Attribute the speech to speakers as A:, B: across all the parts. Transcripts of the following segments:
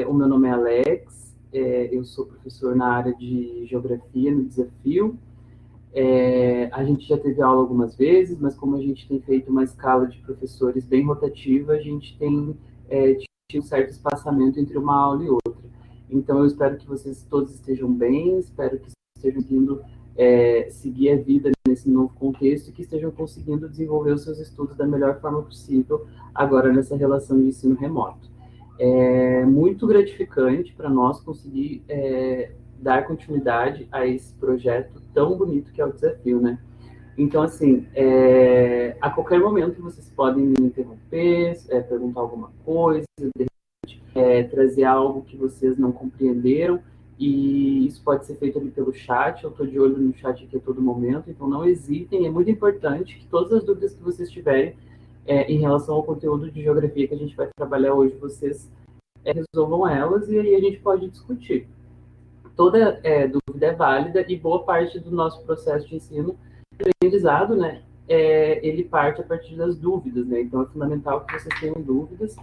A: O meu nome é Alex, eu sou professor na área de Geografia no Desafio. A gente já teve aula algumas vezes, mas como a gente tem feito uma escala de professores bem rotativa, a gente tem tido um certo espaçamento entre uma aula e outra. Então, eu espero que vocês todos estejam bem, espero que estejam conseguindo seguir a vida nesse novo contexto e que estejam conseguindo desenvolver os seus estudos da melhor forma possível agora nessa relação de ensino remoto. É muito gratificante para nós conseguir dar continuidade a esse projeto tão bonito que é o Desafio, né? Então, assim, a qualquer momento vocês podem me interromper, perguntar alguma coisa, trazer algo que vocês não compreenderam, e isso pode ser feito ali pelo chat. Eu estou de olho no chat aqui a todo momento, então não hesitem. É muito importante que todas as dúvidas que vocês tiverem em relação ao conteúdo de geografia que a gente vai trabalhar hoje, vocês resolvam elas e aí a gente pode discutir. Toda dúvida é válida e boa parte do nosso processo de ensino e aprendizado, né, ele parte a partir das dúvidas, né? Então é fundamental que vocês tenham dúvidas.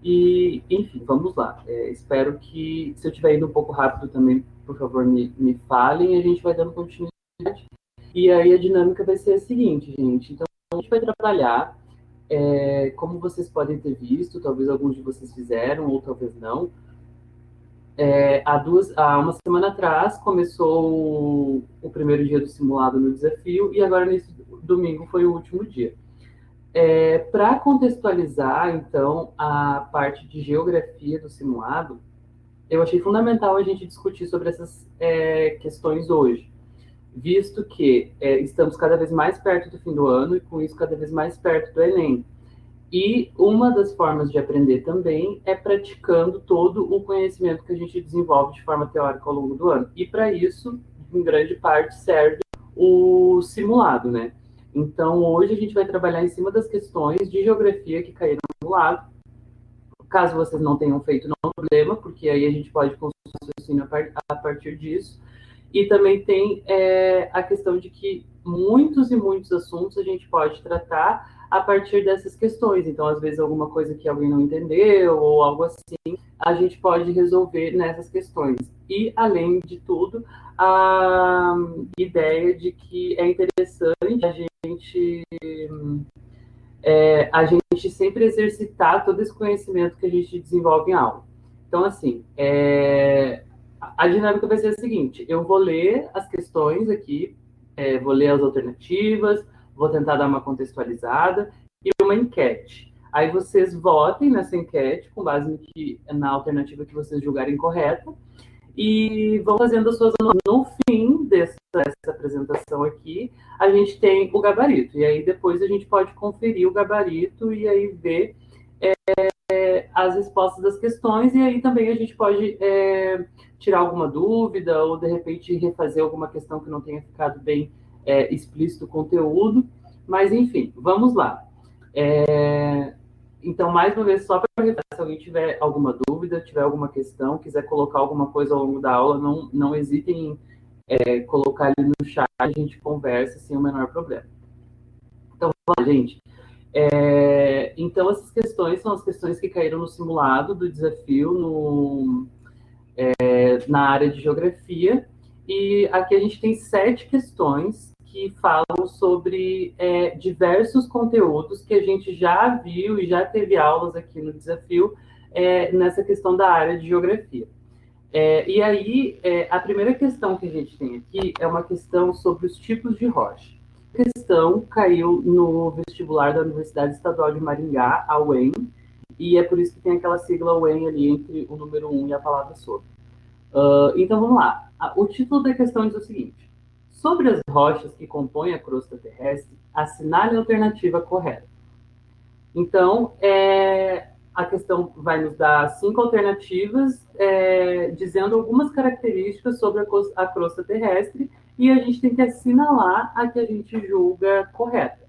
A: E, enfim, vamos lá. Espero que, se eu estiver indo um pouco rápido também, por favor, me falem, e a gente vai dando continuidade. E aí a dinâmica vai ser a seguinte, gente. Então, a gente vai trabalhar, como vocês podem ter visto, talvez alguns de vocês fizeram, ou talvez não. Há uma semana atrás, começou o primeiro dia do simulado no Desafio, e agora, nesse domingo, foi o último dia. Para contextualizar, então, a parte de geografia do simulado, eu achei fundamental a gente discutir sobre essas questões hoje, visto que estamos cada vez mais perto do fim do ano e, com isso, cada vez mais perto do Enem. E uma das formas de aprender também é praticando todo o conhecimento que a gente desenvolve de forma teórica ao longo do ano. E, para isso, em grande parte, serve o simulado, né? Então, hoje a gente vai trabalhar em cima das questões de geografia que caíram no simulado. Caso vocês não tenham feito, não é problema, porque aí a gente pode construir um raciocínio a partir disso. E também tem a questão de que muitos e muitos assuntos a gente pode tratar a partir dessas questões. Então, às vezes, alguma coisa que alguém não entendeu ou algo assim, a gente pode resolver nessas questões. E, além de tudo, a ideia de que é interessante a gente sempre exercitar todo esse conhecimento que a gente desenvolve em aula. Então, assim, a dinâmica vai ser a seguinte: eu vou ler as questões aqui, vou ler as alternativas, vou tentar dar uma contextualizada e uma enquete. Aí vocês votem nessa enquete com base na alternativa que vocês julgarem correta e vão fazendo as suas anotações. No fim dessa apresentação aqui, a gente tem o gabarito. E aí depois a gente pode conferir o gabarito e aí ver as respostas das questões, e aí também a gente pode tirar alguma dúvida ou, de repente, refazer alguma questão que não tenha ficado bem explícito o conteúdo. Mas, enfim, vamos lá. Então, mais uma vez, só para reforçar, se alguém tiver alguma dúvida, tiver alguma questão, quiser colocar alguma coisa ao longo da aula, não hesitem em colocar ali no chat, a gente conversa sem o menor problema. Então, vamos lá, gente. Então, essas questões são as questões que caíram no simulado do desafio na área de geografia, e aqui a gente tem 7 questões que falam sobre diversos conteúdos que a gente já viu e já teve aulas aqui no desafio nessa questão da área de geografia. E aí, a primeira questão que a gente tem aqui é uma questão sobre os tipos de rocha. A questão caiu no vestibular da Universidade Estadual de Maringá, a UEM, e é por isso que tem aquela sigla UEM ali entre o número 1 e a palavra sobre. Então, vamos lá. O título da questão diz o seguinte: sobre as rochas que compõem a crosta terrestre, assinale a alternativa correta. Então, a questão vai nos dar 5 alternativas, dizendo algumas características sobre a crosta terrestre, e a gente tem que assinalar a que a gente julga correta.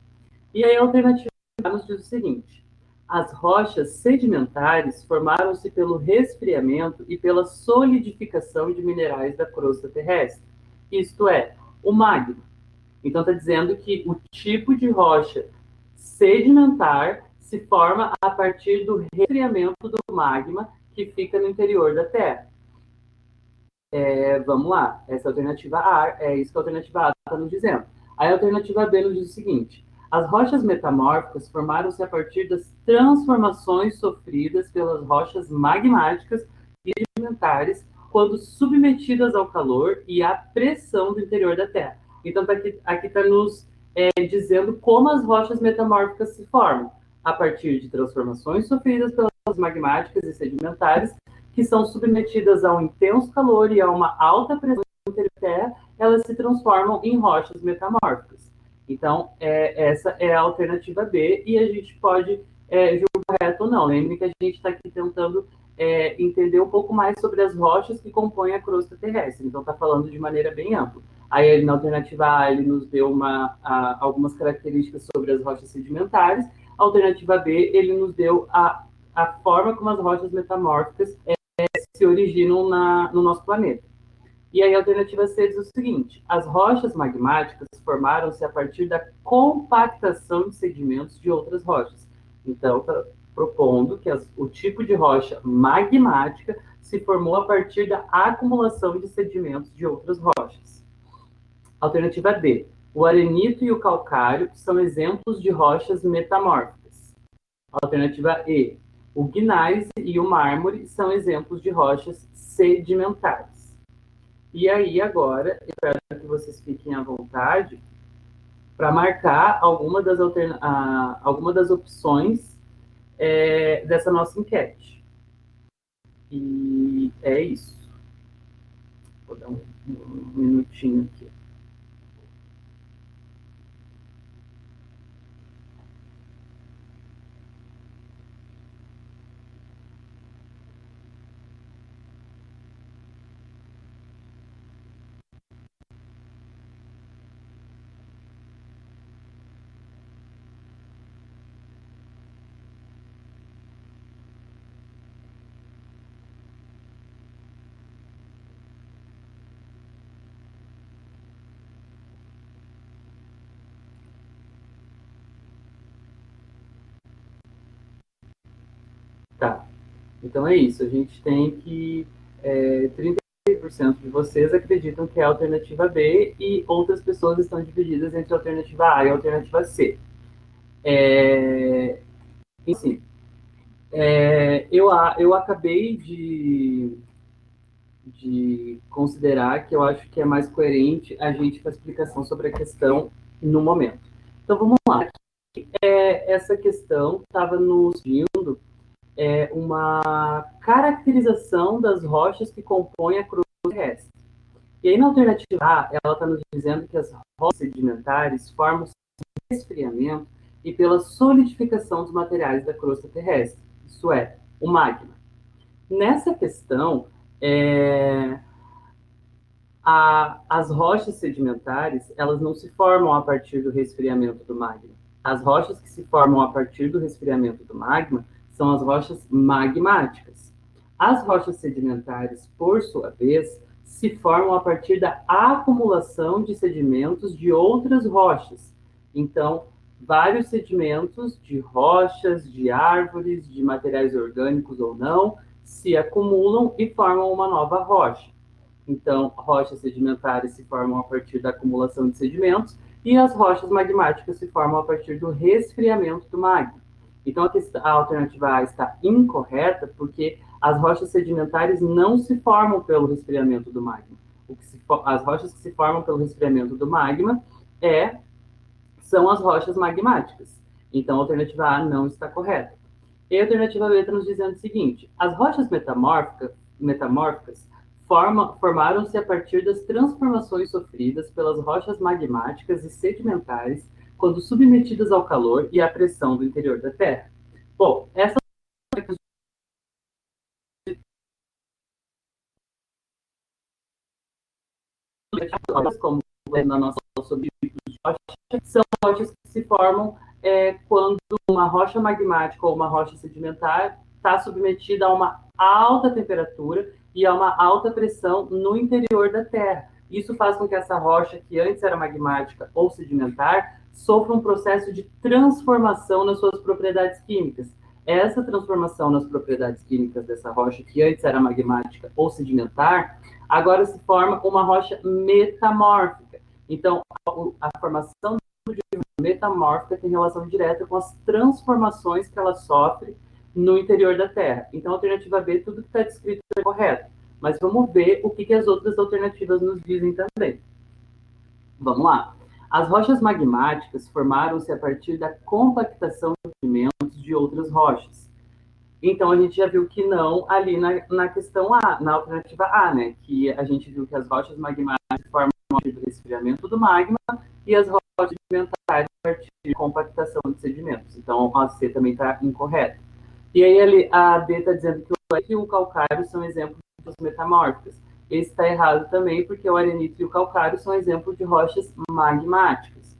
A: E aí a alternativa nos diz o seguinte: as rochas sedimentares formaram-se pelo resfriamento e pela solidificação de minerais da crosta terrestre, isto é, o magma. Então, está dizendo que o tipo de rocha sedimentar se forma a partir do resfriamento do magma que fica no interior da Terra. Vamos lá, essa alternativa A, é isso que a alternativa A está nos dizendo. Aí a alternativa B nos diz o seguinte: as rochas metamórficas formaram-se a partir das transformações sofridas pelas rochas magmáticas e sedimentares quando submetidas ao calor e à pressão do interior da Terra. Então, aqui está nos dizendo como as rochas metamórficas se formam, a partir de transformações sofridas pelas rochas magmáticas e sedimentares que são submetidas a um intenso calor e a uma alta pressão no interior da Terra, elas se transformam em rochas metamórficas. Então, essa é a alternativa B, e a gente pode julgar correto ou não. Lembre que a gente está aqui tentando entender um pouco mais sobre as rochas que compõem a crosta terrestre. Então, está falando de maneira bem ampla. Aí, na alternativa A, ele nos deu algumas características sobre as rochas sedimentares. A alternativa B, ele nos deu a forma como as rochas metamórficas se originam no nosso planeta. E aí a alternativa C diz o seguinte: as rochas magmáticas formaram-se a partir da compactação de sedimentos de outras rochas. Então, está propondo que o tipo de rocha magmática se formou a partir da acumulação de sedimentos de outras rochas. Alternativa D: o arenito e o calcário são exemplos de rochas metamórficas. Alternativa E: o gneiss e o mármore são exemplos de rochas sedimentares. E aí, agora, espero que vocês fiquem à vontade para marcar alguma das opções dessa nossa enquete. E é isso. Vou dar um minutinho aqui. Tá. Então é isso. A gente tem que 30% de vocês acreditam que é a alternativa B e outras pessoas estão divididas entre a alternativa A e a alternativa C. Enfim, eu acabei de considerar que eu acho que é mais coerente a gente fazer a explicação sobre a questão no momento. Então vamos lá. Essa questão estava nos pedindo uma caracterização das rochas que compõem a crosta terrestre. E aí, na alternativa A, ela está nos dizendo que as rochas sedimentares formam-se pelo resfriamento e pela solidificação dos materiais da crosta terrestre, isso é, o magma. Nessa questão, as rochas sedimentares, elas não se formam a partir do resfriamento do magma. As rochas que se formam a partir do resfriamento do magma são as rochas magmáticas. As rochas sedimentares, por sua vez, se formam a partir da acumulação de sedimentos de outras rochas. Então, vários sedimentos de rochas, de árvores, de materiais orgânicos ou não, se acumulam e formam uma nova rocha. Então, rochas sedimentares se formam a partir da acumulação de sedimentos e as rochas magmáticas se formam a partir do resfriamento do magma. Então, a alternativa A está incorreta porque as rochas sedimentares não se formam pelo resfriamento do magma. As rochas que se formam pelo resfriamento do magma são as rochas magmáticas. Então, a alternativa A não está correta. E a alternativa B está nos dizendo o seguinte: as rochas metamórficas formaram-se a partir das transformações sofridas pelas rochas magmáticas e sedimentares quando submetidas ao calor e à pressão do interior da Terra. Bom, essa como na nossa sobre são rochas que se formam quando uma rocha magmática ou uma rocha sedimentar está submetida a uma alta temperatura e a uma alta pressão no interior da Terra. Isso faz com que essa rocha, que antes era magmática ou sedimentar, sofra um processo de transformação nas suas propriedades químicas. essa transformação nas propriedades químicas dessa rocha, que antes era magmática ou sedimentar, agora se forma uma rocha metamórfica. Então, a formação de metamórfica tem relação direta com as transformações que ela sofre no interior da Terra. Então, a alternativa B, tudo que está descrito é correto. Mas vamos ver o que as outras alternativas nos dizem também. Vamos lá. As rochas magmáticas formaram-se a partir da compactação de sedimentos de outras rochas. Então, a gente já viu que não ali na questão A, na alternativa A, né? Que a gente viu que as rochas magmáticas formam a partir do resfriamento do magma e as rochas sedimentares a partir de compactação de sedimentos. Então, a C também está incorreta. E aí a D está dizendo que o arenito e o calcário são exemplos de rochas metamórficas. Esse está errado também, porque o arenito e o calcário são exemplos de rochas magmáticas.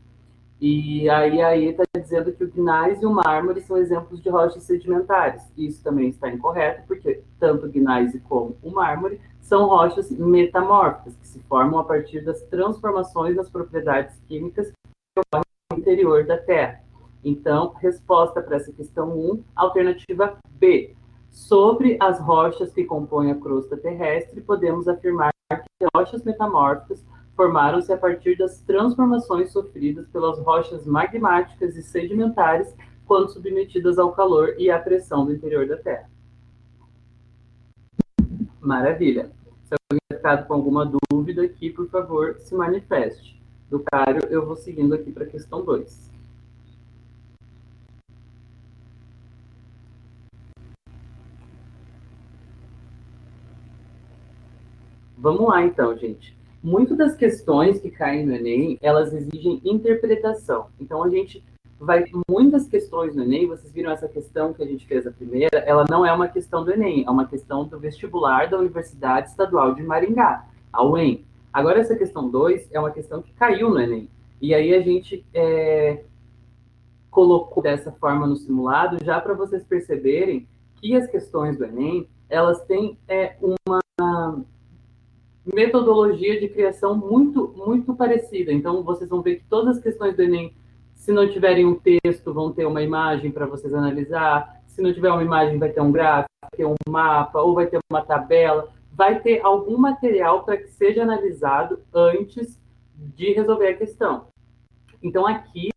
A: E aí a E está dizendo que o gneiss e o mármore são exemplos de rochas sedimentares. Isso também está incorreto, porque tanto o gneiss como o mármore são rochas metamórficas, que se formam a partir das transformações das propriedades químicas que ocorrem no interior da Terra. Então, resposta para essa questão 1, alternativa B. Sobre as rochas que compõem a crosta terrestre, podemos afirmar que rochas metamórficas formaram-se a partir das transformações sofridas pelas rochas magmáticas e sedimentares quando submetidas ao calor e à pressão do interior da Terra. Maravilha. Se alguém tiver ficado com alguma dúvida aqui, por favor, se manifeste. Do Cário, eu vou seguindo aqui para a questão 2. Vamos lá, então, gente. Muitas das questões que caem no Enem, elas exigem interpretação. Então, a gente vai ter muitas questões no Enem. Vocês viram essa questão que a gente fez a primeira? Ela não é uma questão do Enem, é uma questão do vestibular da Universidade Estadual de Maringá, a UEM. Agora, essa questão 2 é uma questão que caiu no Enem. E aí a gente colocou dessa forma no simulado, já para vocês perceberem que as questões do Enem, elas têm uma metodologia de criação muito parecida. Então, vocês vão ver que todas as questões do Enem, se não tiverem um texto, vão ter uma imagem para vocês analisar. Se não tiver uma imagem, vai ter um gráfico, vai ter um mapa, ou vai ter uma tabela. Vai ter algum material para que seja analisado antes de resolver a questão. Então, aqui,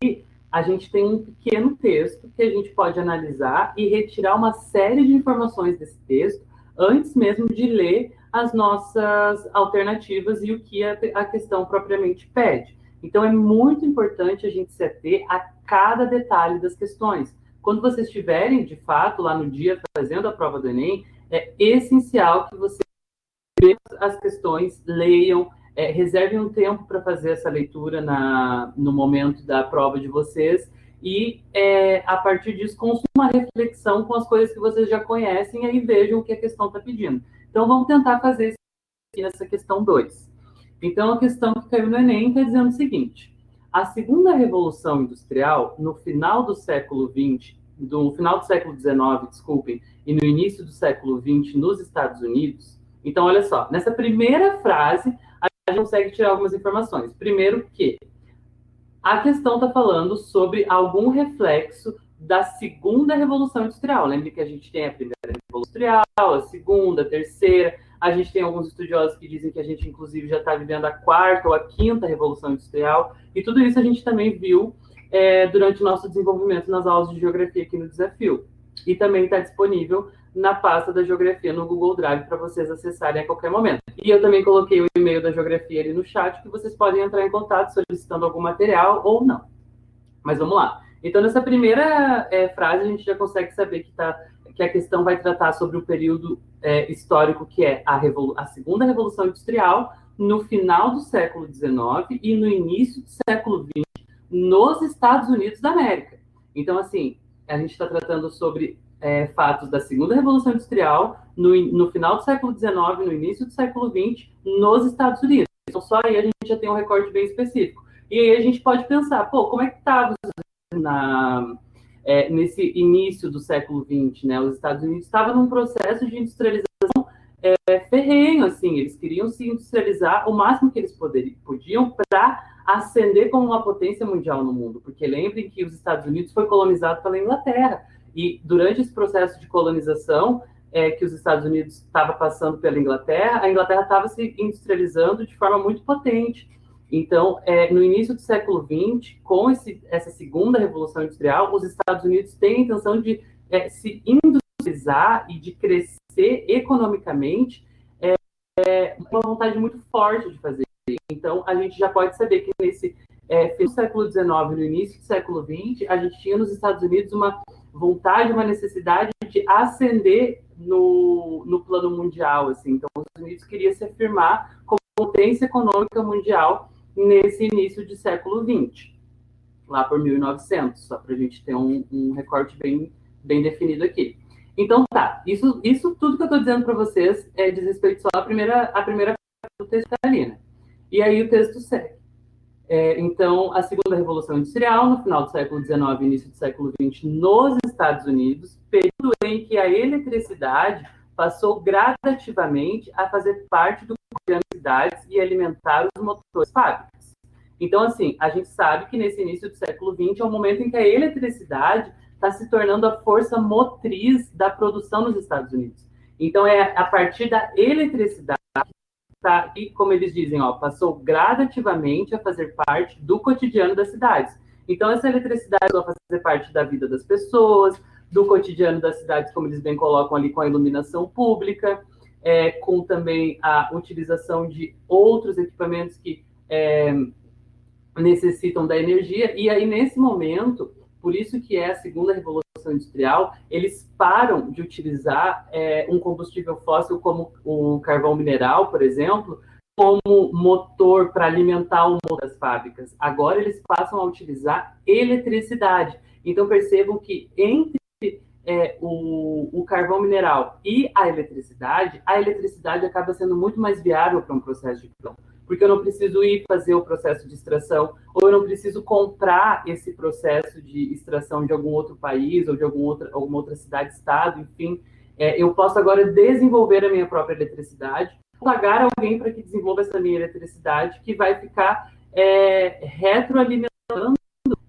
A: a gente tem um pequeno texto que a gente pode analisar e retirar uma série de informações desse texto antes mesmo de ler as nossas alternativas e o que a questão propriamente pede. Então, é muito importante a gente se ater a cada detalhe das questões. Quando vocês estiverem, de fato, lá no dia fazendo a prova do Enem, é essencial que vocês vejam as questões, leiam, reservem um tempo para fazer essa leitura no momento da prova de vocês e, a partir disso, construam uma reflexão com as coisas que vocês já conhecem e aí vejam o que a questão está pedindo. Então, vamos tentar fazer isso aqui nessa questão 2. Então, a questão que caiu no Enem está dizendo o seguinte: a segunda revolução industrial, no final do século XX, no final do século XIX, desculpem, e no início do século XX nos Estados Unidos. Então, olha só, nessa primeira frase, a gente consegue tirar algumas informações. Primeiro que a questão está falando sobre algum reflexo da segunda revolução industrial. Lembre que a gente tem a primeira revolução industrial, a segunda, a terceira. A gente tem alguns estudiosos que dizem que a gente, inclusive, já está vivendo a quarta ou a quinta revolução industrial. E tudo isso a gente também viu durante o nosso desenvolvimento nas aulas de geografia aqui no Desafio. E também está disponível na pasta da geografia no Google Drive para vocês acessarem a qualquer momento. E eu também coloquei o e-mail da geografia ali no chat, que vocês podem entrar em contato solicitando algum material ou não. Mas vamos lá. Então, nessa primeira frase, a gente já consegue saber que a questão vai tratar sobre o período histórico que é a segunda Revolução Industrial, no final do século XIX e no início do século XX, nos Estados Unidos da América. Então, assim, a gente está tratando sobre fatos da segunda Revolução Industrial, no final do século XIX, no início do século XX, nos Estados Unidos. Então, só aí a gente já tem um recorte bem específico. E aí a gente pode pensar, como é que estava nesse início do século XX, né? Os Estados Unidos estavam num processo de industrialização ferrenho, assim, eles queriam se industrializar o máximo que eles podiam para ascender como uma potência mundial no mundo, porque lembrem que os Estados Unidos foi colonizado pela Inglaterra, E durante esse processo de colonização que os Estados Unidos estava passando pela Inglaterra, a Inglaterra estava se industrializando de forma muito potente. Então, no início do século XX, com essa segunda revolução industrial, os Estados Unidos têm a intenção de se industrializar e de crescer economicamente, uma vontade muito forte de fazer. Então, a gente já pode saber que nesse fim do século XIX, no início do século XX, a gente tinha nos Estados Unidos uma vontade, uma necessidade de ascender no plano mundial. Assim. Então, os Estados Unidos queria se afirmar como potência econômica mundial nesse início de século XX, lá por 1900, só para a gente ter um recorte bem definido aqui. Então, tá, isso tudo que eu estou dizendo para vocês diz respeito só à primeira do texto da Lina. E aí o texto segue. Então, a segunda revolução industrial, no final do século XIX e início do século XX, nos Estados Unidos, período em que a eletricidade passou gradativamente a fazer parte do cotidiano das cidades e alimentar os motores fábricas. Então, assim, a gente sabe que nesse início do século XX é um momento em que a eletricidade está se tornando a força motriz da produção nos Estados Unidos. Então, é a partir da eletricidade e, como eles dizem, passou gradativamente a fazer parte do cotidiano das cidades. Então, essa eletricidade passou a fazer parte da vida das pessoas, do cotidiano das cidades, como eles bem colocam ali, com a iluminação pública, com também a utilização de outros equipamentos que necessitam da energia. E aí, nesse momento, por isso que é a segunda revolução industrial, eles param de utilizar um combustível fóssil como o carvão mineral, por exemplo, como motor para alimentar o motor das fábricas. Agora eles passam a utilizar eletricidade. Então percebam que entre o carvão mineral e a eletricidade acaba sendo muito mais viável para um processo de produção, porque eu não preciso ir fazer o processo de extração, ou eu não preciso comprar esse processo de extração de algum outro país, ou de alguma outra cidade, estado, enfim. Eu posso agora desenvolver a minha própria eletricidade, pagar alguém para que desenvolva essa minha eletricidade, que vai ficar retroalimentando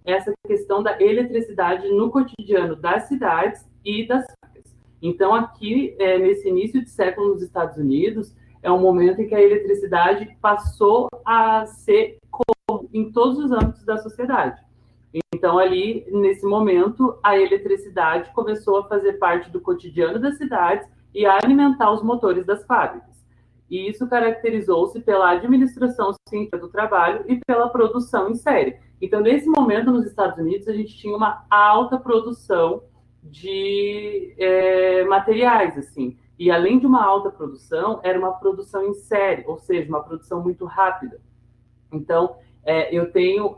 A: essa questão da eletricidade no cotidiano das cidades e das fábricas. Então, aqui, nesse início de século nos Estados Unidos, é um momento em que a eletricidade passou a ser comum em todos os âmbitos da sociedade. Então, ali, nesse momento, a eletricidade começou a fazer parte do cotidiano das cidades e a alimentar os motores das fábricas. E isso caracterizou-se pela administração científica do trabalho e pela produção em série. Então, nesse momento, nos Estados Unidos, a gente tinha uma alta produção de materiais, assim. E, além de uma alta produção, era uma produção em série, ou seja, uma produção muito rápida. Então, eu tenho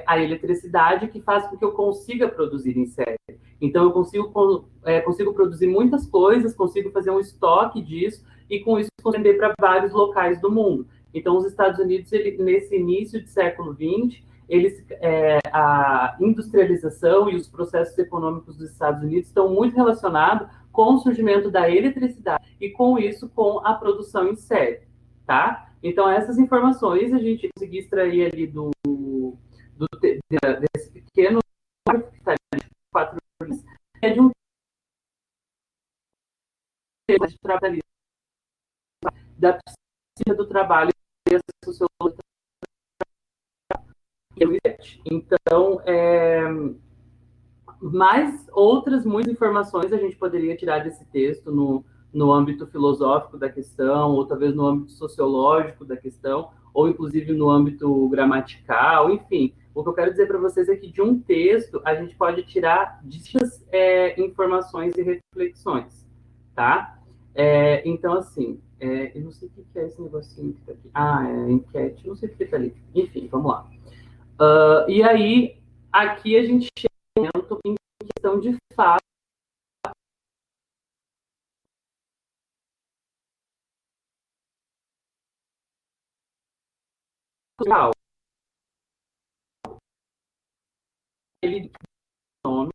A: a eletricidade que faz com que eu consiga produzir em série. Então, eu consigo produzir muitas coisas, consigo fazer um estoque disso, e com isso vender para vários locais do mundo. Então, os Estados Unidos, nesse início de século XX, a industrialização e os processos econômicos dos Estados Unidos estão muito relacionados com o surgimento da eletricidade e, com isso, com a produção em série, tá? Então, essas informações a gente conseguiu extrair ali desse pequeno que está ali, 4 linhas, de um tema de trabalho da psicologia do trabalho e da sociologia. Então, mais outras muitas informações a gente poderia tirar desse texto no âmbito filosófico da questão, ou talvez no âmbito sociológico da questão, ou inclusive no âmbito gramatical, enfim. O que eu quero dizer para vocês é que de um texto a gente pode tirar distintas informações e reflexões, tá? Então, assim, eu não sei o que é esse negocinho que tá aqui. Enquete, não sei o que tá ali. Enfim, vamos lá. E aí, aqui a gente chega em questão de fato ele nome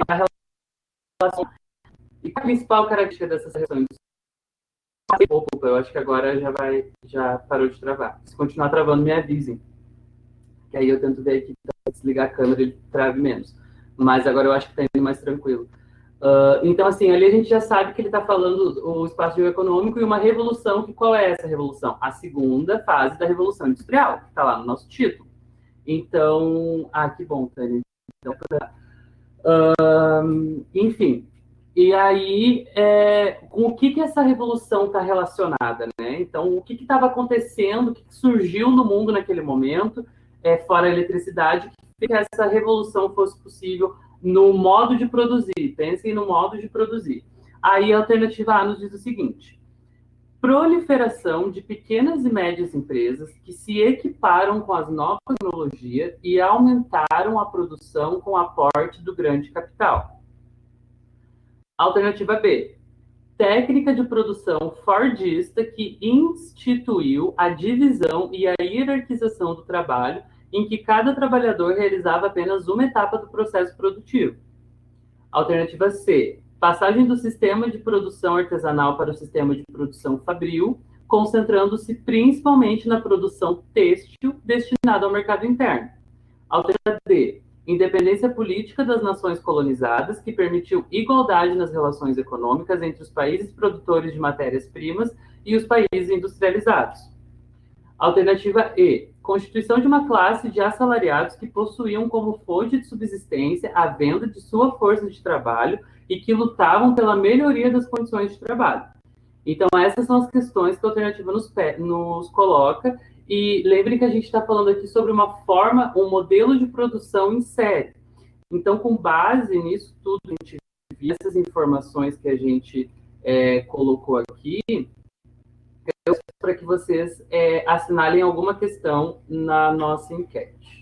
A: a relação e a principal característica dessas relações Opa, eu acho que agora já parou de travar. Se continuar travando, me avisem. Que aí eu tento ver aqui, desligar a câmera, ele trave menos. Mas agora eu acho que está indo mais tranquilo. Então, assim, ali a gente já sabe que ele está falando o espaço geoeconômico e uma revolução, que qual é essa revolução? A segunda fase da Revolução Industrial, que está lá no nosso título. Então, que bom, Tânia. Então, enfim, e aí, com o que essa revolução está relacionada, né? Então, o que estava acontecendo, o que surgiu no mundo naquele momento, fora a eletricidade, que fez que essa revolução fosse possível no modo de produzir. Pensem no modo de produzir. Aí a alternativa A nos diz o seguinte: proliferação de pequenas e médias empresas que se equiparam com as novas tecnologias e aumentaram a produção com o aporte do grande capital. Alternativa B, técnica de produção fordista que instituiu a divisão e a hierarquização do trabalho, em que cada trabalhador realizava apenas uma etapa do processo produtivo. Alternativa C, passagem do sistema de produção artesanal para o sistema de produção fabril, concentrando-se principalmente na produção têxtil destinada ao mercado interno. Alternativa D, independência política das nações colonizadas, que permitiu igualdade nas relações econômicas entre os países produtores de matérias-primas e os países industrializados. Alternativa E, constituição de uma classe de assalariados que possuíam como fonte de subsistência a venda de sua força de trabalho e que lutavam pela melhoria das condições de trabalho. Então, essas são as questões que a alternativa nos coloca. E lembrem que a gente está falando aqui sobre uma forma, um modelo de produção em série. Então, com base nisso tudo, a gente viu essas informações que a gente colocou aqui, eu peço para que vocês assinalem alguma questão na nossa enquete.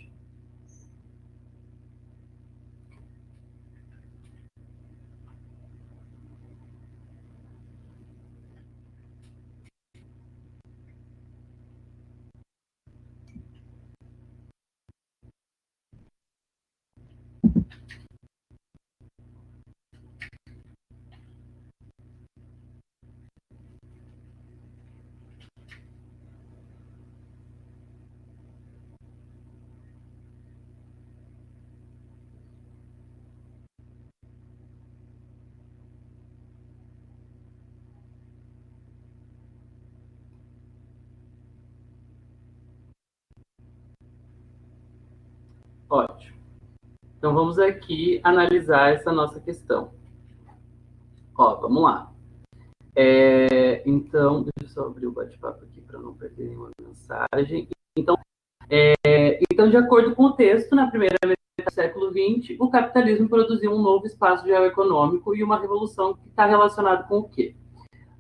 A: Ótimo. Então, vamos aqui analisar essa nossa questão. Vamos lá. Então, deixa eu só abrir o bate-papo aqui para não perder nenhuma mensagem. Então, de acordo com o texto, na primeira metade do século XX, o capitalismo produziu um novo espaço geoeconômico e uma revolução que está relacionada com o quê?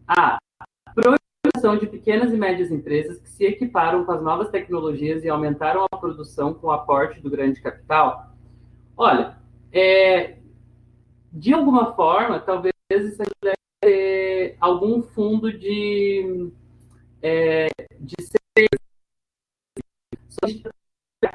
A: A proliferação de pequenas e médias empresas que se equiparam com as novas tecnologias e aumentaram a produção com o aporte do grande capital. Olha, de alguma forma, talvez isso deve ter algum fundo de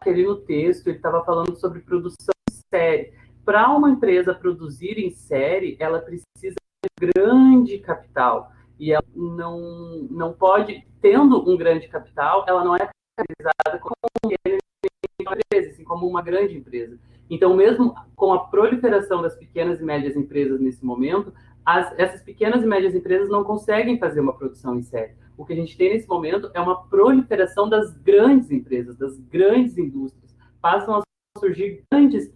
A: ali no texto, ele estava falando sobre produção em série. Para uma empresa produzir em série, ela precisa de grande capital. E ela não pode, tendo um grande capital, ela não é caracterizada como uma empresa, assim, como uma grande empresa. Então, mesmo com a proliferação das pequenas e médias empresas nesse momento, essas pequenas e médias empresas não conseguem fazer uma produção em série. O que a gente tem nesse momento é uma proliferação das grandes empresas, das grandes indústrias. Passam a surgir grandes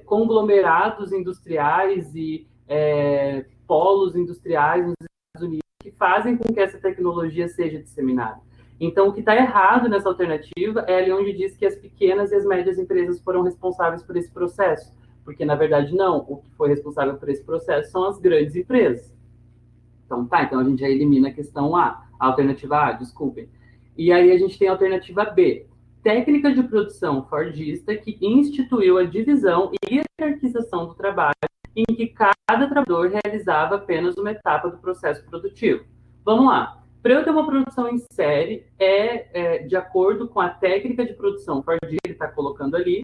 A: conglomerados industriais e polos industriais nos Estados Unidos que fazem com que essa tecnologia seja disseminada. Então, o que está errado nessa alternativa é ali onde diz que as pequenas e as médias empresas foram responsáveis por esse processo. Porque, na verdade, não. O que foi responsável por esse processo são as grandes empresas. Então, então a gente já elimina a questão A. A alternativa A, desculpem. E aí a gente tem a alternativa B. Técnica de produção fordista que instituiu a divisão e hierarquização do trabalho em que cada trabalhador realizava apenas uma etapa do processo produtivo. Vamos lá. Para eu ter uma produção em série, de acordo com a técnica de produção fordista, ele está colocando ali,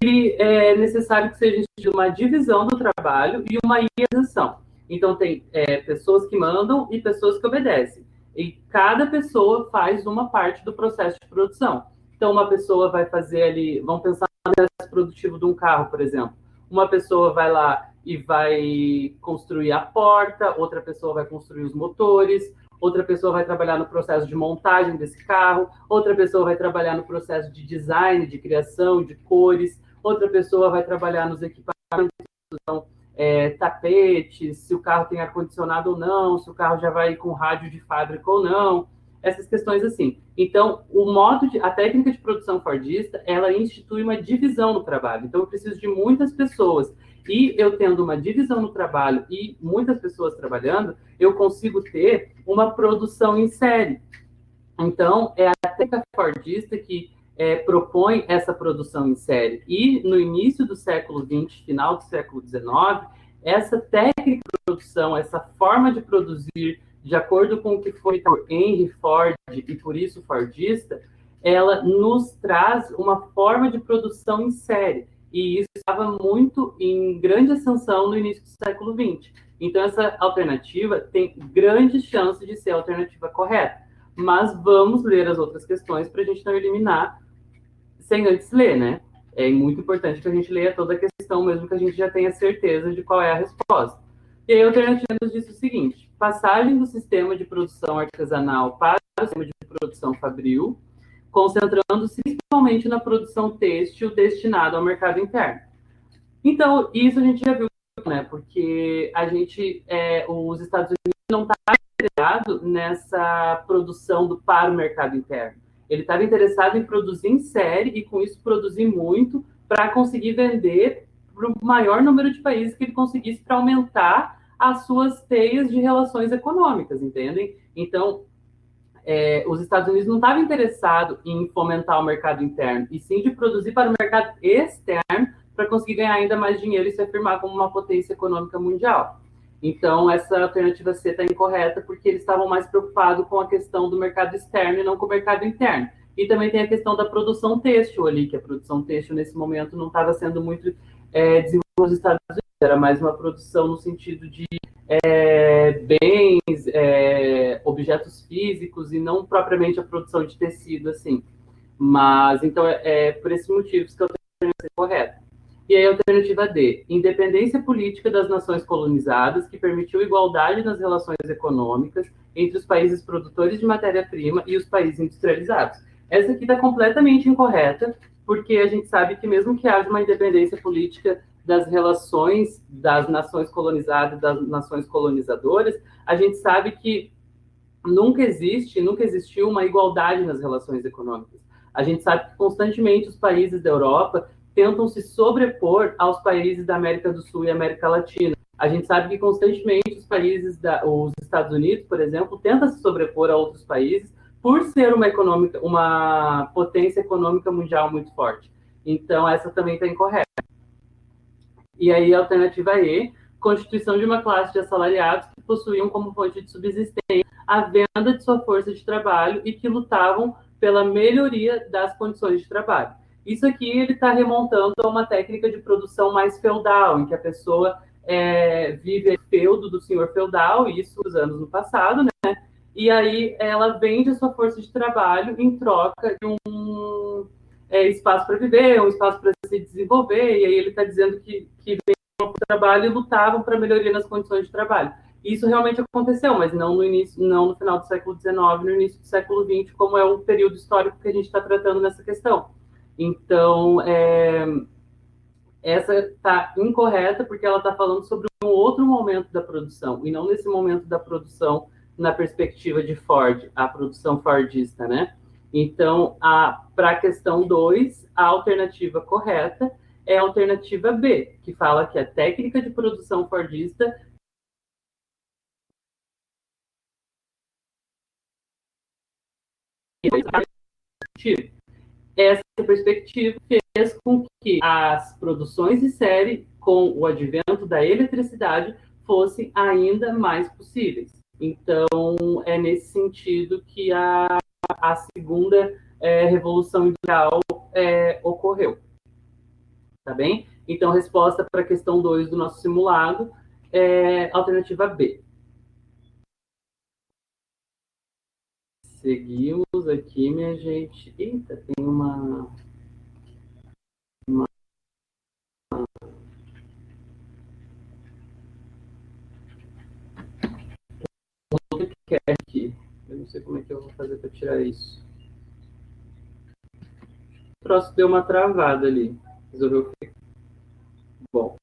A: ele é necessário que seja uma divisão do trabalho e uma hierarquização. Então, tem pessoas que mandam e pessoas que obedecem. E cada pessoa faz uma parte do processo de produção. Então, uma pessoa vai fazer ali, vamos pensar no processo produtivo de um carro, por exemplo. Uma pessoa vai lá e vai construir a porta, outra pessoa vai construir os motores, outra pessoa vai trabalhar no processo de montagem desse carro, outra pessoa vai trabalhar no processo de design, de criação, de cores, outra pessoa vai trabalhar nos equipamentos, então, tapetes, se o carro tem ar-condicionado ou não, se o carro já vai com rádio de fábrica ou não, essas questões assim. Então, a técnica de produção fordista, ela institui uma divisão no trabalho. Então, eu preciso de muitas pessoas. E eu tendo uma divisão no trabalho e muitas pessoas trabalhando, eu consigo ter uma produção em série. Então, é a técnica fordista que propõe essa produção em série. E no início do século XX, final do século XIX, essa técnica de produção, essa forma de produzir, de acordo com o que foi por Henry Ford e por isso fordista, ela nos traz uma forma de produção em série. E isso estava muito em grande ascensão no início do século XX. Então, essa alternativa tem grandes chances de ser a alternativa correta. Mas vamos ler as outras questões para a gente não eliminar sem antes ler, né? É muito importante que a gente leia toda a questão, mesmo que a gente já tenha certeza de qual é a resposta. E aí, a alternativa nos diz o seguinte: passagem do sistema de produção artesanal para o sistema de produção fabril, concentrando-se principalmente na produção têxtil destinada ao mercado interno. Então, isso a gente já viu, né? Porque os Estados Unidos não estão interessado nessa produção para o mercado interno. Ele estava interessado em produzir em série e, com isso, produzir muito para conseguir vender para o maior número de países que ele conseguisse para aumentar as suas teias de relações econômicas, entendem? Então, os Estados Unidos não estavam interessados em fomentar o mercado interno, e sim de produzir para o mercado externo para conseguir ganhar ainda mais dinheiro e se afirmar como uma potência econômica mundial. Então, essa alternativa C está incorreta, porque eles estavam mais preocupados com a questão do mercado externo e não com o mercado interno. E também tem a questão da produção têxtil ali, que a produção têxtil, nesse momento, não estava sendo muito desenvolvida nos Estados Unidos, era mais uma produção no sentido de bens, objetos físicos, e não propriamente a produção de tecido, assim. Mas, então, por esses motivos que a alternativa é correta. E aí, a alternativa D, independência política das nações colonizadas, que permitiu igualdade nas relações econômicas entre os países produtores de matéria-prima e os países industrializados. Essa aqui está completamente incorreta, porque a gente sabe que mesmo que haja uma independência política das relações das nações colonizadas e das nações colonizadoras, a gente sabe que nunca existiu uma igualdade nas relações econômicas. A gente sabe que constantemente os países da Europa tentam se sobrepor aos países da América do Sul e América Latina. A gente sabe que constantemente os Estados Unidos, por exemplo, tentam se sobrepor a outros países por ser uma potência econômica mundial muito forte. Então, essa também está incorreta. E aí, a alternativa E, constituição de uma classe de assalariados que possuíam como fonte de subsistência a venda de sua força de trabalho e que lutavam pela melhoria das condições de trabalho. Isso aqui ele está remontando a uma técnica de produção mais feudal, em que a pessoa vive feudo do senhor feudal, isso nos anos no passado, né? E aí ela vende a sua força de trabalho em troca de um espaço para viver, um espaço para se desenvolver, e aí ele está dizendo que vendiam o trabalho e lutavam para melhoria nas condições de trabalho. Isso realmente aconteceu, mas não no final do século XIX, no início do século XX, como é o período histórico que a gente está tratando nessa questão. Então, essa está incorreta, porque ela está falando sobre um outro momento da produção, e não nesse momento da produção na perspectiva de Ford, a produção fordista, né? Então, para a questão 2, a alternativa correta é a alternativa B, que fala que a técnica de produção fordista essa perspectiva fez com que as produções de série, com o advento da eletricidade, fossem ainda mais possíveis. Então, é nesse sentido que a segunda revolução industrial ocorreu. Tá bem? Então, resposta para a questão 2 do nosso simulado alternativa B. Seguimos aqui, minha gente. Eita, tem uma aqui. Eu não sei como é que eu vou fazer para tirar isso. O troço deu uma travada ali. Resolveu. Bom,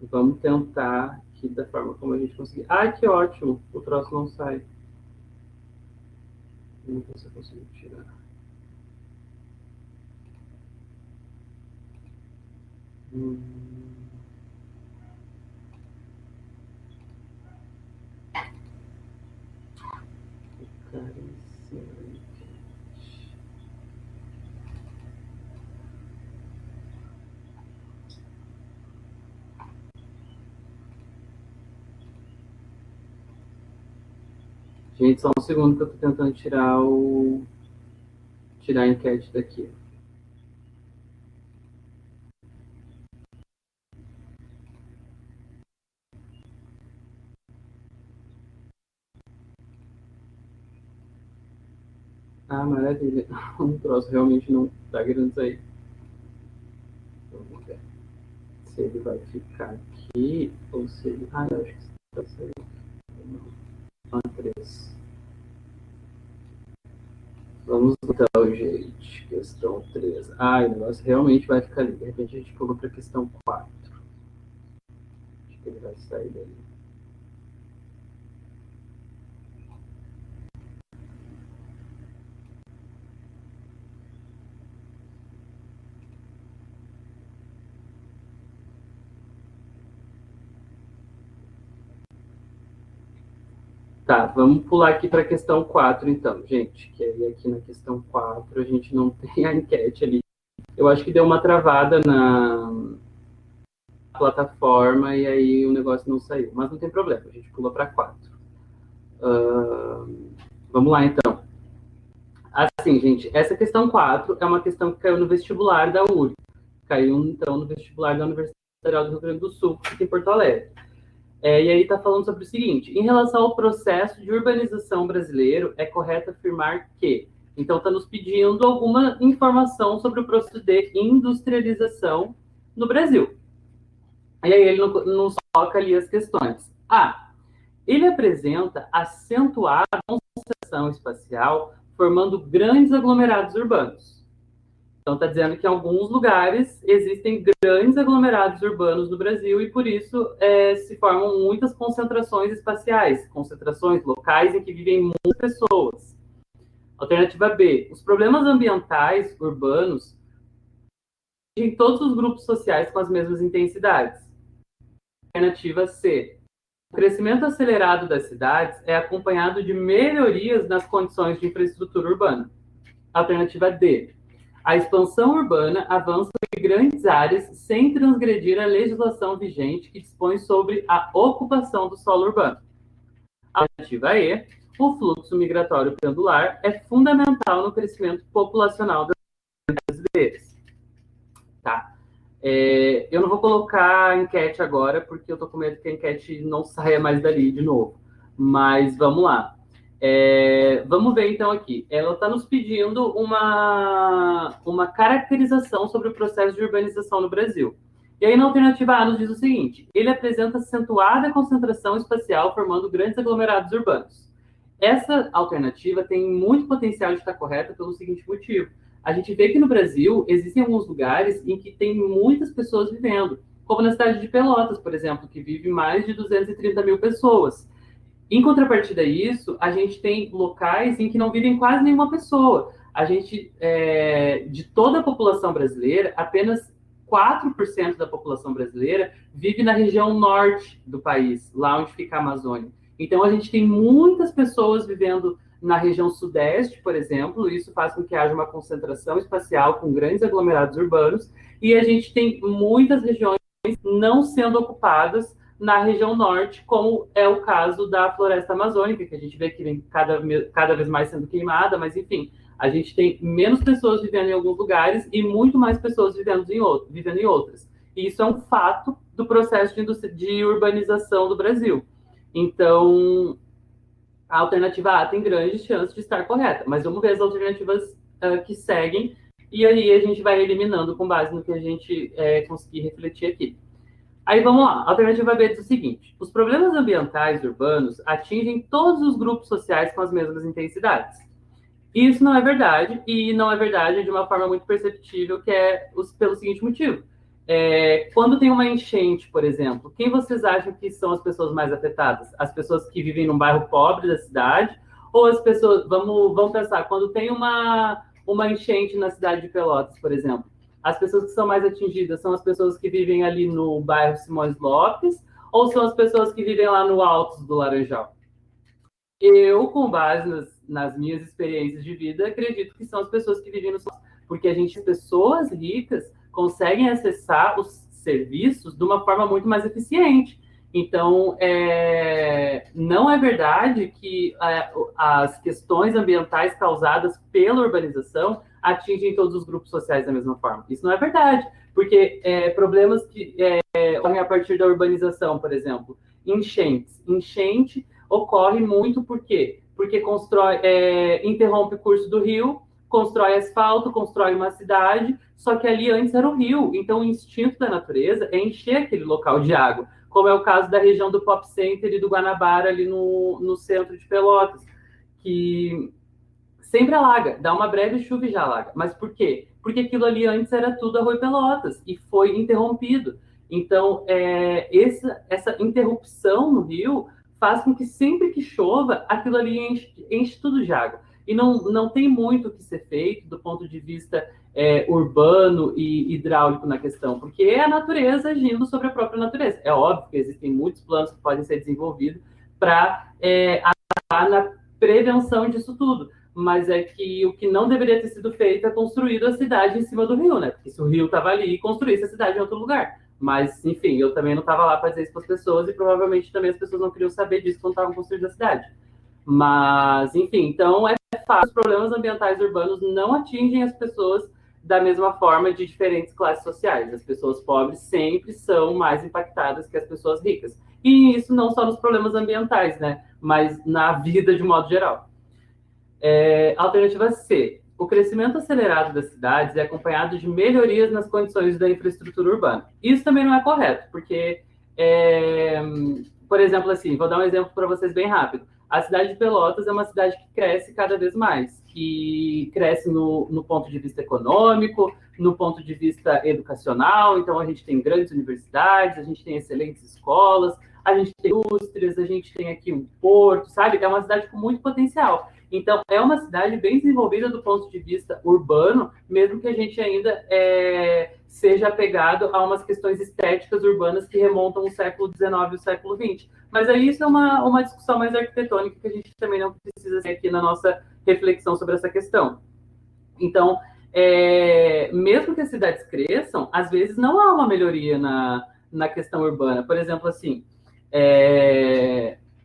A: vamos tentar aqui da forma como a gente conseguir. Ah, que ótimo! O troço não sai. Não sei se eu consigo tirar. Gente, só um segundo que eu tô tentando tirar a enquete daqui. Ah, maravilha. O troço realmente não tá querendo sair. Vamos ver se ele vai ficar aqui ou se ele... Ah, eu acho que está saindo. Não. 3. Vamos então, gente. Questão 3. Ah, o negócio realmente vai ficar ali. De repente a gente pulou para a questão 4. Acho que ele vai sair daí. Tá, vamos pular aqui para a questão 4, então, gente. Que aí aqui na questão 4 a gente não tem a enquete ali. Eu acho que deu uma travada na plataforma e aí o negócio não saiu. Mas não tem problema, a gente pula para 4. Vamos lá, então. Assim, gente, essa questão 4 é uma questão que caiu no vestibular da URI. Caiu, então, no vestibular da Universidade Federal do Rio Grande do Sul, que fica em Porto Alegre. E aí está falando sobre o seguinte: em relação ao processo de urbanização brasileiro, é correto afirmar que... Então, está nos pedindo alguma informação sobre o processo de industrialização no Brasil. E aí ele nos coloca ali as questões. A. Ele apresenta acentuada concentração espacial, formando grandes aglomerados urbanos. Então, está dizendo que em alguns lugares existem grandes aglomerados urbanos no Brasil e, por isso, se formam muitas concentrações espaciais, concentrações locais em que vivem muitas pessoas. Alternativa B. Os problemas ambientais urbanos em todos os grupos sociais com as mesmas intensidades. Alternativa C. O crescimento acelerado das cidades é acompanhado de melhorias nas condições de infraestrutura urbana. Alternativa D. A expansão urbana avança em grandes áreas sem transgredir a legislação vigente que dispõe sobre a ocupação do solo urbano. Alternativa E. O fluxo migratório pendular é fundamental no crescimento populacional das cidades brasileiras. Tá. Eu não vou colocar a enquete agora, porque eu tô com medo que a enquete não saia mais dali de novo. Mas vamos lá. Vamos ver então aqui. Ela está nos pedindo uma caracterização sobre o processo de urbanização no Brasil. E aí, na alternativa A, nos diz o seguinte: ele apresenta acentuada concentração espacial, formando grandes aglomerados urbanos. Essa alternativa tem muito potencial de estar correta pelo seguinte motivo: a gente vê que no Brasil existem alguns lugares em que tem muitas pessoas vivendo, como na cidade de Pelotas, por exemplo, que vive mais de 230 mil pessoas. Em contrapartida a isso, a gente tem locais em que não vivem quase nenhuma pessoa. A gente, de toda a população brasileira, apenas 4% da população brasileira vive na região norte do país, lá onde fica a Amazônia. Então, a gente tem muitas pessoas vivendo na região sudeste, por exemplo, isso faz com que haja uma concentração espacial com grandes aglomerados urbanos, e a gente tem muitas regiões não sendo ocupadas na região norte, como é o caso da floresta amazônica, que a gente vê que vem cada vez mais sendo queimada, mas enfim, a gente tem menos pessoas vivendo em alguns lugares e muito mais pessoas vivendo em outros. E isso é um fato do processo de urbanização do Brasil. Então, a alternativa A tem grandes chances de estar correta, mas vamos ver as alternativas que seguem, e aí a gente vai eliminando com base no que a gente conseguir refletir aqui. Aí vamos lá, a alternativa B diz o seguinte: os problemas ambientais urbanos atingem todos os grupos sociais com as mesmas intensidades. Isso não é verdade, e não é verdade de uma forma muito perceptível, que é pelo seguinte motivo. Quando tem uma enchente, por exemplo, quem vocês acham que são as pessoas mais afetadas? As pessoas que vivem num bairro pobre da cidade? Ou as pessoas... Vamos pensar, quando tem uma enchente na cidade de Pelotas, por exemplo, as pessoas que são mais atingidas são as pessoas que vivem ali no bairro Simões Lopes, ou são as pessoas que vivem lá no Altos do Laranjal? Eu, com base nas minhas experiências de vida, acredito que são as pessoas que vivem no sul, porque a gente, pessoas ricas, conseguem acessar os serviços de uma forma muito mais eficiente. Então, não é verdade que as questões ambientais causadas pela urbanização atingem todos os grupos sociais da mesma forma. Isso não é verdade, porque problemas que ocorrem a partir da urbanização, por exemplo, enchentes. Enchente ocorre muito por quê? Porque interrompe o curso do rio, constrói asfalto, constrói uma cidade, só que ali antes era o rio. Então, o instinto da natureza é encher aquele local de água, como é o caso da região do Pop Center e do Guanabara, ali no centro de Pelotas, que sempre alaga, dá uma breve chuva e já alaga. Mas por quê? Porque aquilo ali antes era tudo Arroio Pelotas e foi interrompido. Então, essa interrupção no rio faz com que sempre que chova, aquilo ali enche tudo de água. E não tem muito o que ser feito do ponto de vista urbano e hidráulico na questão, porque é a natureza agindo sobre a própria natureza. É óbvio que existem muitos planos que podem ser desenvolvidos para atuar na prevenção disso tudo, mas é que o que não deveria ter sido feito é construído a cidade em cima do rio, né? Porque se o rio estava ali, e construísse a cidade em outro lugar. Mas, enfim, eu também não estava lá para dizer isso para as pessoas e provavelmente também as pessoas não queriam saber disso quando estavam construindo a cidade. Mas, enfim, então é fato, os problemas ambientais urbanos não atingem as pessoas da mesma forma de diferentes classes sociais. As pessoas pobres sempre são mais impactadas que as pessoas ricas. E isso não só nos problemas ambientais, né? Mas na vida de modo geral. Alternativa C. O crescimento acelerado das cidades é acompanhado de melhorias nas condições da infraestrutura urbana. Isso também não é correto, porque, por exemplo, assim, vou dar um exemplo para vocês bem rápido. A cidade de Pelotas é uma cidade que cresce cada vez mais, que cresce no ponto de vista econômico, no ponto de vista educacional. Então, a gente tem grandes universidades, a gente tem excelentes escolas, a gente tem indústrias, a gente tem aqui um porto, sabe? É uma cidade com muito potencial. Então, é uma cidade bem desenvolvida do ponto de vista urbano, mesmo que a gente ainda seja apegado a umas questões estéticas urbanas que remontam o século XIX e o século XX. Mas aí isso é uma discussão mais arquitetônica que a gente também não precisa ter aqui na nossa reflexão sobre essa questão. Então, mesmo que as cidades cresçam, às vezes não há uma melhoria na questão urbana. Por exemplo, assim,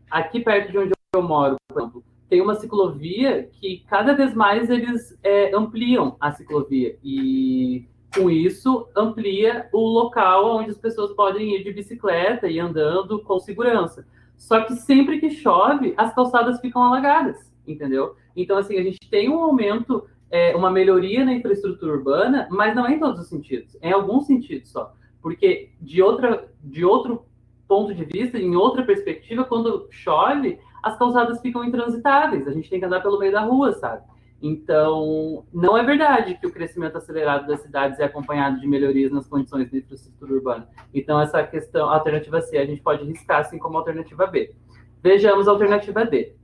A: aqui perto de onde eu moro, por exemplo, tem uma ciclovia que cada vez mais eles ampliam a ciclovia e com isso amplia o local onde as pessoas podem ir de bicicleta e andando com segurança. Só que sempre que chove, as calçadas ficam alagadas, entendeu? Então, assim, a gente tem um aumento, uma melhoria na infraestrutura urbana, mas não é em todos os sentidos, é em alguns sentidos só. Porque de outro ponto de vista, em outra perspectiva, quando chove, as calçadas ficam intransitáveis, a gente tem que andar pelo meio da rua, sabe? Então, não é verdade que o crescimento acelerado das cidades é acompanhado de melhorias nas condições da infraestrutura urbana. Então, essa questão, a alternativa C, a gente pode riscar assim como a alternativa B. Vejamos a alternativa D.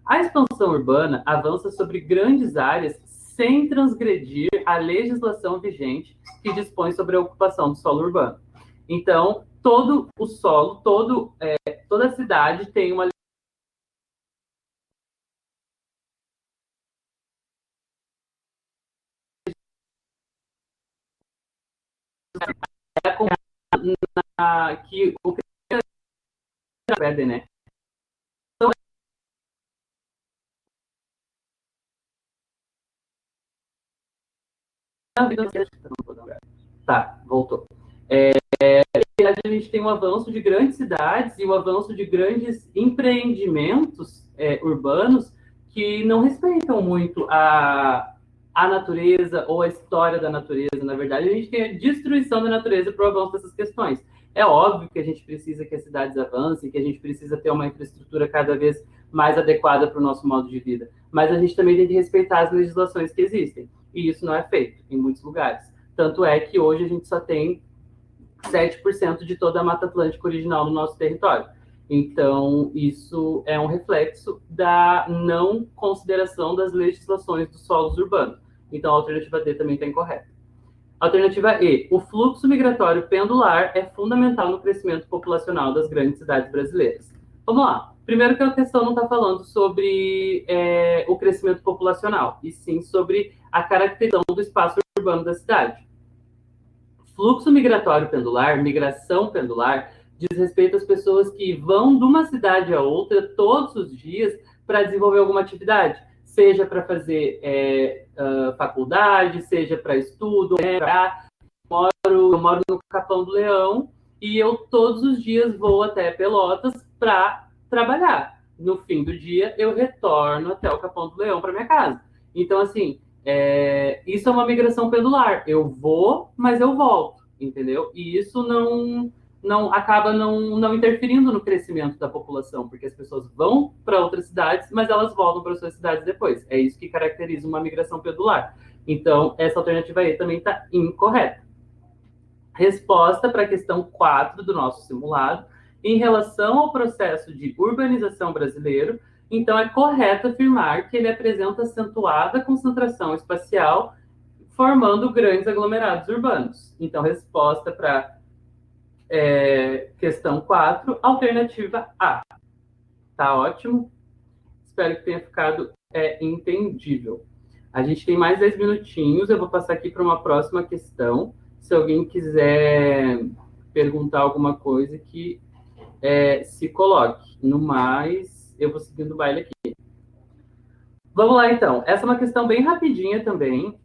A: A expansão urbana avança sobre grandes áreas sem transgredir a legislação vigente que dispõe sobre a ocupação do solo urbano. Então, todo o solo, toda a cidade tem uma que o pede, né? Tá, voltou. verdade, a gente tem um avanço de grandes cidades e o avanço de grandes empreendimentos urbanos que não respeitam muito a natureza ou a história da natureza. Na verdade, a gente tem a destruição da natureza para o avanço dessas questões. É óbvio que a gente precisa que as cidades avancem, que a gente precisa ter uma infraestrutura cada vez mais adequada para o nosso modo de vida. Mas a gente também tem que respeitar as legislações que existem. E isso não é feito em muitos lugares. Tanto é que hoje a gente só tem 7% de toda a Mata Atlântica original no nosso território. Então, isso é um reflexo da não consideração das legislações dos solos urbanos. Então, a alternativa D também está incorreta. Alternativa E. O fluxo migratório pendular é fundamental no crescimento populacional das grandes cidades brasileiras. Vamos lá. Primeiro que a questão não está falando sobre o crescimento populacional, e sim sobre a caracterização do espaço urbano da cidade. Fluxo migratório pendular, migração pendular, diz respeito às pessoas que vão de uma cidade a outra todos os dias para desenvolver alguma atividade, seja para fazer faculdade, seja para estudo. Eu moro no Capão do Leão e eu todos os dias vou até Pelotas para trabalhar. No fim do dia, eu retorno até o Capão do Leão para minha casa. Então, assim, isso é uma migração pendular. Eu vou, mas eu volto, entendeu? E isso não acaba não interferindo no crescimento da população, porque as pessoas vão para outras cidades, mas elas voltam para suas cidades depois. É isso que caracteriza uma migração pendular. Então, essa alternativa aí também está incorreta. Resposta para a questão 4 do nosso simulado. Em relação ao processo de urbanização brasileiro, então é correto afirmar que ele apresenta acentuada concentração espacial, formando grandes aglomerados urbanos. Então, resposta para questão 4, alternativa A. Tá ótimo? Espero que tenha ficado entendível. A gente tem mais 10 minutinhos, eu vou passar aqui para uma próxima questão. Se alguém quiser perguntar alguma coisa, que se coloque. No mais, eu vou seguindo o baile aqui. Vamos lá, então. Essa é uma questão bem rapidinha também.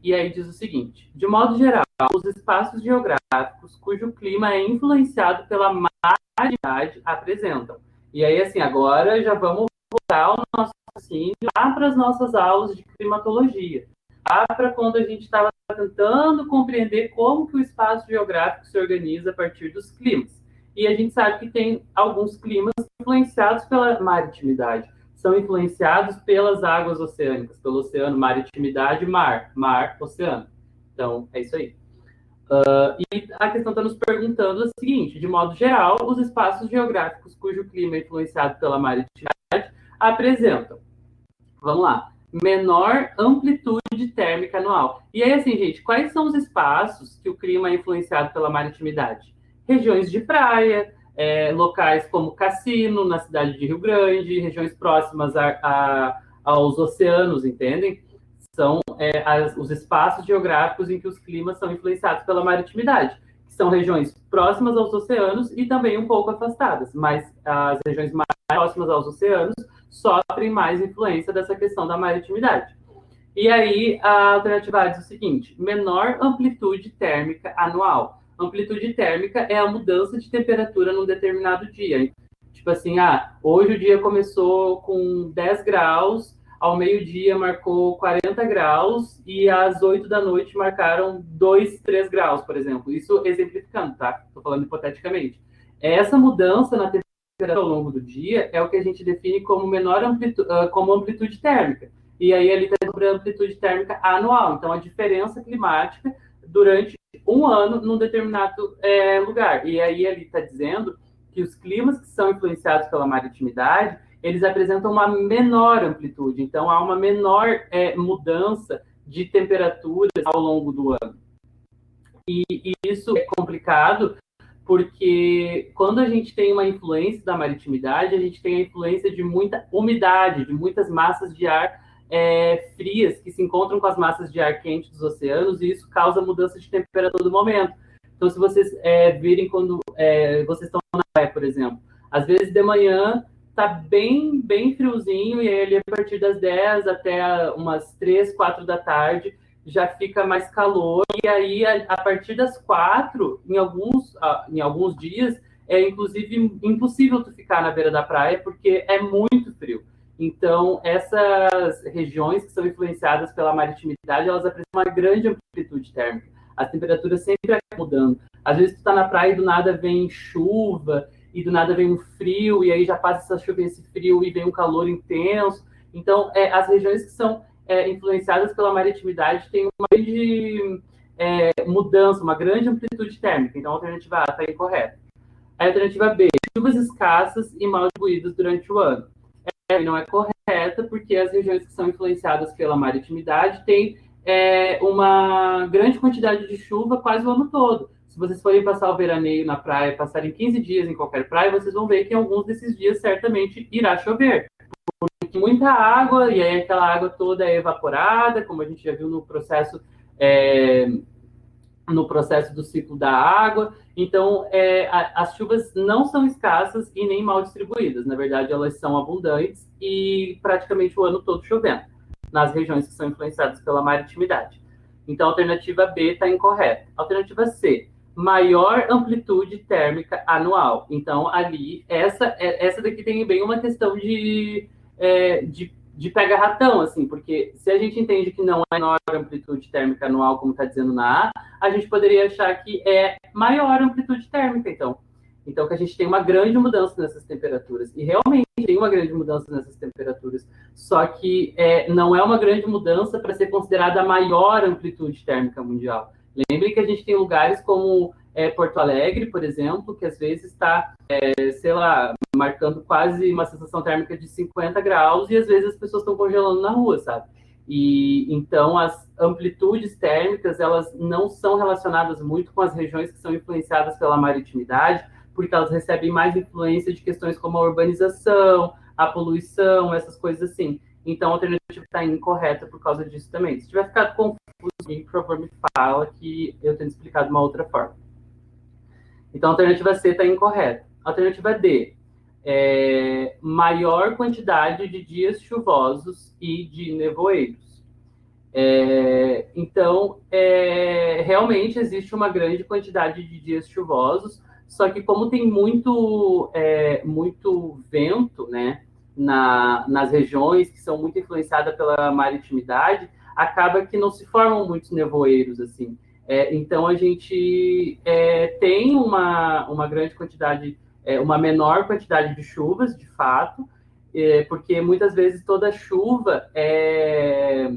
A: E aí diz o seguinte: de modo geral, os espaços geográficos cujo clima é influenciado pela maridade apresentam. E aí, assim, agora já vamos voltar o nosso raciocínio lá para as nossas aulas de climatologia. Lá para quando a gente estava tentando compreender como que o espaço geográfico se organiza a partir dos climas. E a gente sabe que tem alguns climas influenciados pela maritimidade. São influenciados pelas águas oceânicas, pelo oceano, maritimidade, mar, oceano. Então, é isso aí. E a questão está nos perguntando o seguinte: de modo geral, os espaços geográficos cujo clima é influenciado pela maritimidade apresentam, vamos lá, menor amplitude térmica anual. E aí, assim, gente, quais são os espaços que o clima é influenciado pela maritimidade? Regiões de praia, locais como Cassino, na cidade de Rio Grande, regiões próximas aos oceanos, entendem? São os espaços geográficos em que os climas são influenciados pela maritimidade, que são regiões próximas aos oceanos e também um pouco afastadas, mas as regiões mais próximas aos oceanos sofrem mais influência dessa questão da maritimidade. E aí, a alternativa A diz o seguinte: menor amplitude térmica anual. Amplitude térmica é a mudança de temperatura num determinado dia. Tipo assim, hoje o dia começou com 10 graus, ao meio-dia marcou 40 graus e às 8 da noite marcaram 2, 3 graus, por exemplo. Isso exemplificando, tá? Estou falando hipoteticamente. Essa mudança na temperatura ao longo do dia é o que a gente define como como amplitude térmica. E aí ali está sobre a amplitude térmica anual. Então, a diferença climática durante um ano num determinado lugar. E aí ali está dizendo que os climas que são influenciados pela maritimidade, eles apresentam uma menor amplitude. Então, há uma menor mudança de temperaturas ao longo do ano. E isso é complicado porque quando a gente tem uma influência da maritimidade, a gente tem a influência de muita umidade, de muitas massas de ar frias que se encontram com as massas de ar quente dos oceanos, e isso causa mudança de temperatura a todo momento. Então, se vocês virem quando vocês estão na praia, por exemplo, às vezes de manhã tá bem friozinho, e aí ali a partir das 10 até umas 3, 4 da tarde já fica mais calor, e aí a partir das 4, em alguns dias, é inclusive impossível tu ficar na beira da praia, porque é muito frio. Então, essas regiões que são influenciadas pela maritimidade, elas apresentam uma grande amplitude térmica. As temperaturas sempre estão mudando. Às vezes tu tá na praia e do nada vem chuva, e do nada vem um frio, e aí já passa essa chuva e esse frio, e vem um calor intenso. Então, as regiões que são influenciadas pela maritimidade têm uma grande mudança, uma grande amplitude térmica. Então, a alternativa A está incorreta. A alternativa B, chuvas escassas e mal distribuídas durante o ano. Não é correta, porque as regiões que são influenciadas pela maritimidade têm uma grande quantidade de chuva quase o ano todo. Se vocês forem passar o veraneio na praia, passarem 15 dias em qualquer praia, vocês vão ver que em alguns desses dias certamente irá chover. Porque muita água, e aí aquela água toda é evaporada, como a gente já viu é, no processo do ciclo da água. Então, as chuvas não são escassas e nem mal distribuídas. Na verdade, elas são abundantes e praticamente o ano todo chovendo, nas regiões que são influenciadas pela maritimidade. Então, a alternativa B está incorreta. Alternativa C, maior amplitude térmica anual. Então, ali, essa daqui tem bem uma questão de pega-ratão, assim, porque se a gente entende que não é menor amplitude térmica anual, como está dizendo na A gente poderia achar que é maior amplitude térmica, então. Então, que a gente tem uma grande mudança nessas temperaturas. E realmente tem uma grande mudança nessas temperaturas. Só que não é uma grande mudança para ser considerada a maior amplitude térmica mundial. Lembre que a gente tem lugares como Porto Alegre, por exemplo, que às vezes está, sei lá, marcando quase uma sensação térmica de 50 graus e às vezes as pessoas estão congelando na rua, sabe? E então as amplitudes térmicas elas não são relacionadas muito com as regiões que são influenciadas pela maritimidade, porque elas recebem mais influência de questões como a urbanização, a poluição, essas coisas assim. Então a alternativa está incorreta por causa disso também. Se tiver ficado confuso, por favor, me fala que eu tenho explicado de uma outra forma. Então a alternativa C está incorreta. Alternativa D, maior quantidade de dias chuvosos e de nevoeiros. Então, realmente existe uma grande quantidade de dias chuvosos, só que como tem muito vento, né, nas regiões que são muito influenciadas pela maritimidade, acaba que não se formam muitos nevoeiros, assim. Então, a gente tem uma grande quantidade, uma menor quantidade de chuvas, de fato, porque muitas vezes toda chuva é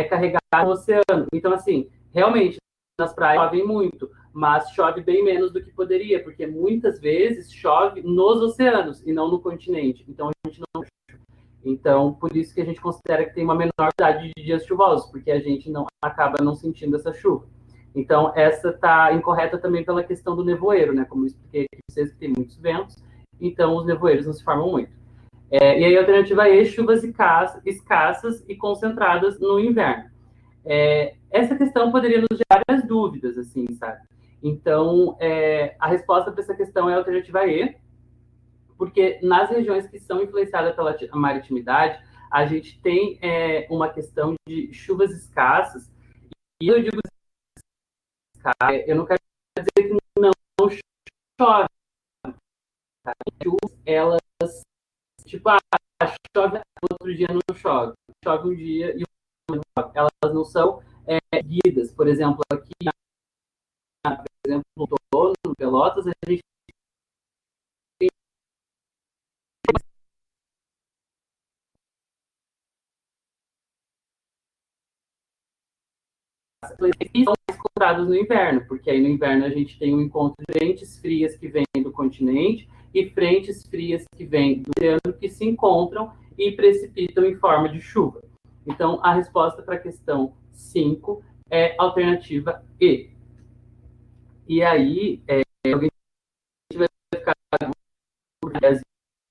A: carregada no oceano. Então, assim, realmente, nas praias chove muito, mas chove bem menos do que poderia, porque muitas vezes chove nos oceanos e não no continente. Então, a gente não. Então, por isso que a gente considera que tem uma menor quantidade de dias chuvosos, porque a gente não acaba não sentindo essa chuva. Então, essa está incorreta também pela questão do nevoeiro, né? Como eu expliquei aqui para vocês, que tem muitos ventos, então os nevoeiros não se formam muito. E aí a alternativa é chuvas escassas e concentradas no inverno. Essa questão poderia nos gerar várias dúvidas, assim, sabe? Então, a resposta para essa questão é a alternativa E, porque nas regiões que são influenciadas pela maritimidade, a gente tem uma questão de chuvas escassas, e eu digo escassas, eu não quero dizer que não chove, tá? Chuvas, elas, tipo, chove, outro dia não chove, chove um dia e elas não são guidas. Por exemplo, aqui, por exemplo, no Pelotas, a gente tem são mais encontrados no inverno, porque aí no inverno a gente tem um encontro de frentes frias que vêm do continente e frentes frias que vêm do oceano que se encontram e precipitam em forma de chuva. Então, a resposta para a questão 5 é a alternativa E. E aí, alguém vai ficar, às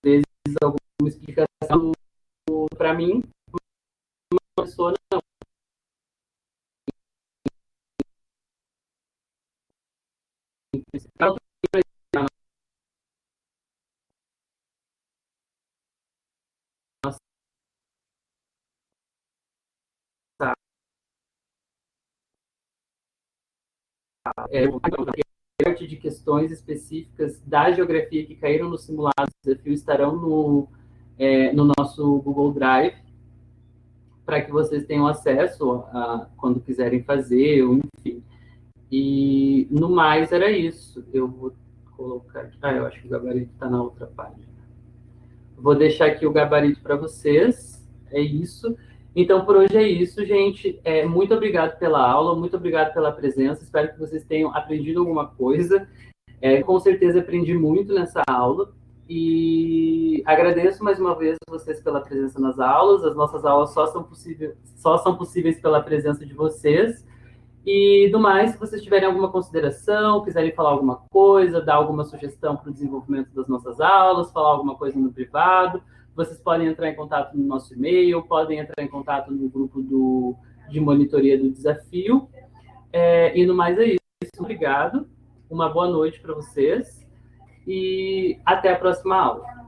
A: vezes, alguma explicação para mim, uma pessoa não. Nossa, De questões específicas da geografia que caíram no simulado do desafio estarão no nosso Google Drive, para que vocês tenham acesso quando quiserem fazer, enfim. E no mais era isso. Eu vou colocar aqui. Eu acho que o gabarito está na outra página. Vou deixar aqui o gabarito para vocês. É isso. Então, por hoje é isso, gente. Muito obrigado pela aula, muito obrigado pela presença. Espero que vocês tenham aprendido alguma coisa. Com certeza aprendi muito nessa aula. E agradeço mais uma vez vocês pela presença nas aulas. As nossas aulas só são possíveis pela presença de vocês. E do mais, se vocês tiverem alguma consideração, quiserem falar alguma coisa, dar alguma sugestão para o desenvolvimento das nossas aulas, falar alguma coisa no privado, vocês podem entrar em contato no nosso e-mail, podem entrar em contato no grupo de monitoria do desafio. E no mais é isso. Obrigado, uma boa noite para vocês e até a próxima aula.